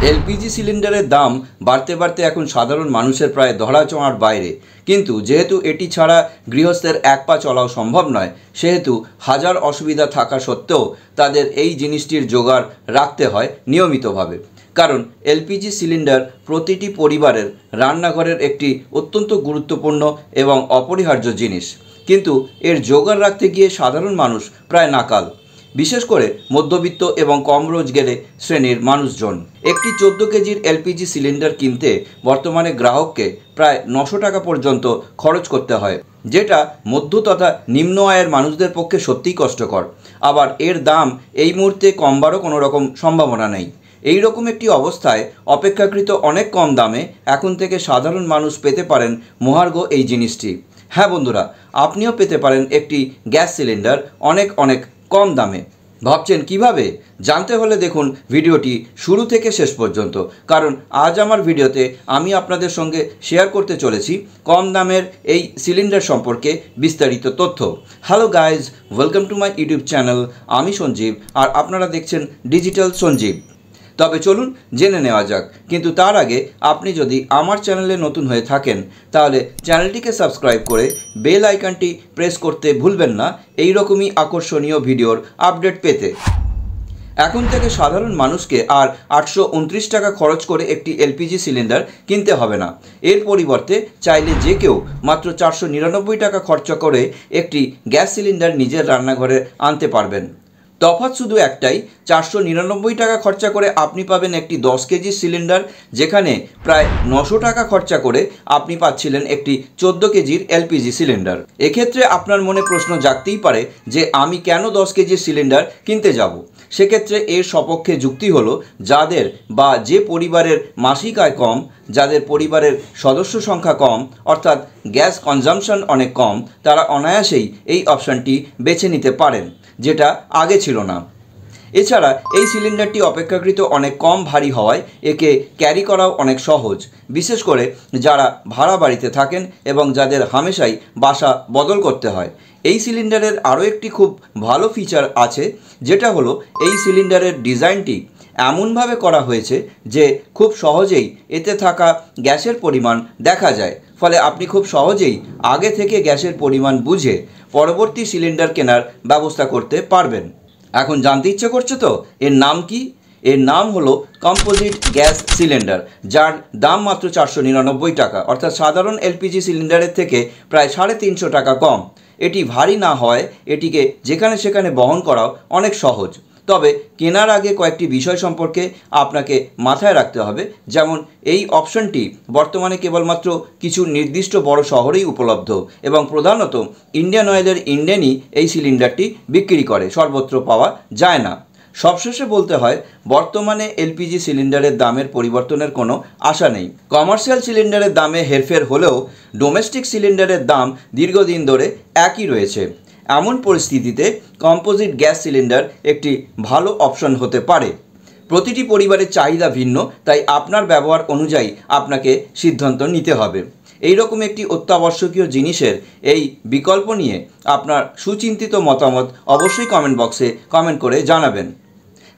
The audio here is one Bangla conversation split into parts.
এলপিজি সিলিন্ডারের দাম বাড়তে বাড়তে এখন সাধারণ মানুষের প্রায় ধরাছোঁয়ার বাইরে, কিন্তু যেহেতু এটি ছাড়া গৃহস্থের এক পা চলাও সম্ভব নয়, সেহেতু হাজার অসুবিধা থাকা সত্ত্বেও তাদের এই জিনিসটির জোগাড় রাখতে হয় নিয়মিতভাবে। কারণ এলপিজি সিলিন্ডার প্রতিটি পরিবারের রান্নাঘরের একটি অত্যন্ত গুরুত্বপূর্ণ এবং অপরিহার্য জিনিস, কিন্তু এর জোগাড় রাখতে গিয়ে সাধারণ মানুষ প্রায় নাকাল, বিশেষ করে মধ্যবিত্ত এবং কম রোজগারের শ্রেণীর মানুষজন। একটি 14 কেজির এলপিজি সিলিন্ডার কিনতে বর্তমানে গ্রাহককে প্রায় 900 টাকা পর্যন্ত খরচ করতে হয়, যেটা মধ্য তথা নিম্ন আয়ের মানুষদের পক্ষে সত্যিই কষ্টকর। আবার এর দাম এই মুহূর্তে কমবারও কোনো রকম সম্ভাবনা নেই। এই রকম একটি অবস্থায় অপেক্ষাকৃত অনেক কম দামে এখন থেকে সাধারণ মানুষ পেতে পারেন মহার্ঘ এই জিনিসটি। হ্যাঁ বন্ধুরা, আপনিও পেতে পারেন একটি গ্যাস সিলিন্ডার অনেক অনেক কম দামে। ভাবছেন কিভাবে? জানতে হলে দেখুন ভিডিওটি শুরু থেকে শেষ পর্যন্ত, কারণ আজ আমার ভিডিওতে আমি আপনাদের সঙ্গে শেয়ার করতে চলেছি কম দামের এই সিলিন্ডার সম্পর্কে বিস্তারিত তথ্য। Hello guys, welcome to my YouTube channel. আমি সঞ্জীব আর আপনারা দেখছেন ডিজিটাল সঞ্জীব। তবে চলুন জেনে নেওয়া যাক, কিন্তু তার আগে আপনি যদি আমার চ্যানেলে নতুন হয়ে থাকেন তাহলে চ্যানেলটিকে সাবস্ক্রাইব করে বেল আইকনটি প্রেস করতে ভুলবেন না এই রকমই আকর্ষণীয় ভিডিওর আপডেট পেতে। এখন থেকে সাধারণ মানুষকে আর 829 টাকা খরচ করে একটি এলপিজি সিলিন্ডার কিনতে হবে না। এর পরিবর্তে চাইলে যে কেউ মাত্র 499 টাকা খরচা করে একটি গ্যাস সিলিন্ডার নিজের রান্নাঘরে আনতে পারবেন। তফাৎ শুধু একটাই, 499 টাকা খরচা করে আপনি পাবেন একটি 10 কেজি সিলিন্ডার, যেখানে প্রায় 900 টাকা খরচা করে আপনি পাচ্ছিলেন একটি 14 কেজির এলপিজি সিলিন্ডার। এক্ষেত্রে আপনার মনে প্রশ্ন জাগতেই পারে যে আমি কেন 10 কেজির সিলিন্ডার কিনতে যাব? সেক্ষেত্রে এর সপক্ষে যুক্তি হলো, যাদের বা যে পরিবারের মাসিক আয় কম, যাদের পরিবারের সদস্য সংখ্যা কম, অর্থাৎ গ্যাস কনজাম্পশন অনেক কম, তারা অনায়াসেই এই অপশানটি বেছে নিতে পারেন, যেটা আগে ছিল না। এছাড়া এই সিলিন্ডারটি অপেক্ষাকৃত অনেক কম ভারী হওয়ায় একে ক্যারি করাও অনেক সহজ, বিশেষ করে যারা ভাড়া বাড়িতে থাকেন এবং যাদের হামেশাই বাসা বদল করতে হয়। এই সিলিন্ডারের আরও একটি খুব ভালো ফিচার আছে, যেটা হলো এই সিলিন্ডারের ডিজাইনটি এমনভাবে করা হয়েছে যে খুব সহজেই এতে থাকা গ্যাসের পরিমাণ দেখা যায়, ফলে আপনি খুব সহজেই আগে থেকে গ্যাসের পরিমাণ বুঝে পরবর্তী সিলিন্ডার কেনার ব্যবস্থা করতে পারবেন। এখন জানতে ইচ্ছে করছে তো এর নাম কি? এর নাম হলো কম্পোজিট গ্যাস সিলিন্ডার, যার দাম মাত্র 499 টাকা, অর্থাৎ সাধারণ এলপিজি সিলিন্ডারের থেকে প্রায় 350 টাকা কম। এটি ভারী না হয় এটিকে যেখানে সেখানে বহন করাও অনেক সহজ। তবে কেনার আগে কয়েকটি বিষয় সম্পর্কে আপনাকে মাথায় রাখতে হবে, যেমন এই অপশনটি বর্তমানে কেবলমাত্র কিছু নির্দিষ্ট বড় শহরেই উপলব্ধ এবং প্রধানত ইন্ডিয়ান অয়েলের ইন্ডেনই এই সিলিন্ডারটি বিক্রি করে, সর্বত্র পাওয়া যায় না। সবশেষে বলতে হয়, বর্তমানে এলপিজি সিলিন্ডারের দামের পরিবর্তনের কোনো আশা নেই। কমার্শিয়াল সিলিন্ডারের দামে হেরফের হলেও ডোমেস্টিক সিলিন্ডারের দাম দীর্ঘদিন ধরে একই রয়েছে। এমন পরিস্থিতিতে কম্পোজিট গ্যাস সিলিন্ডার একটি ভালো অপশন হতে পারে। প্রতিটি পরিবারের চাহিদা ভিন্ন, তাই আপনার ব্যবহার অনুযায়ী আপনাকে সিদ্ধান্ত নিতে হবে। এই রকম একটি অত্যাবশ্যকীয় জিনিসের এই বিকল্প নিয়ে আপনার সুচিন্তিত মতামত অবশ্যই কমেন্ট বক্সে কমেন্ট করে জানাবেন।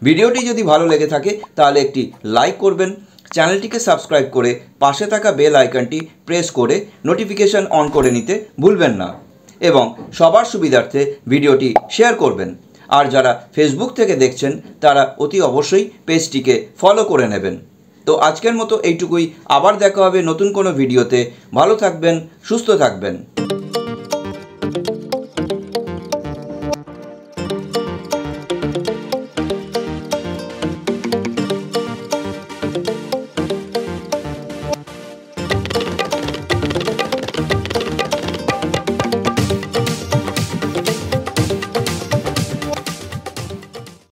ভিডিওটি যদি ভালো লেগে থাকে তাহলে একটি লাইক করবেন, চ্যানেলটিকে সাবস্ক্রাইব করে পাশে থাকা বেল আইকনটি প্রেস করে নোটিফিকেশন অন করে নিতে ভুলবেন না এবং সবার সুবিধার্থে ভিডিওটি শেয়ার করবেন। আর যারা ফেসবুক থেকে দেখছেন তারা অতি অবশ্যই পেজটিকে ফলো করে নেবেন। তো আজকের মতো এইটুকুই, আবার দেখা হবে নতুন কোনো ভিডিওতে। ভালো থাকবেন, সুস্থ থাকবেন।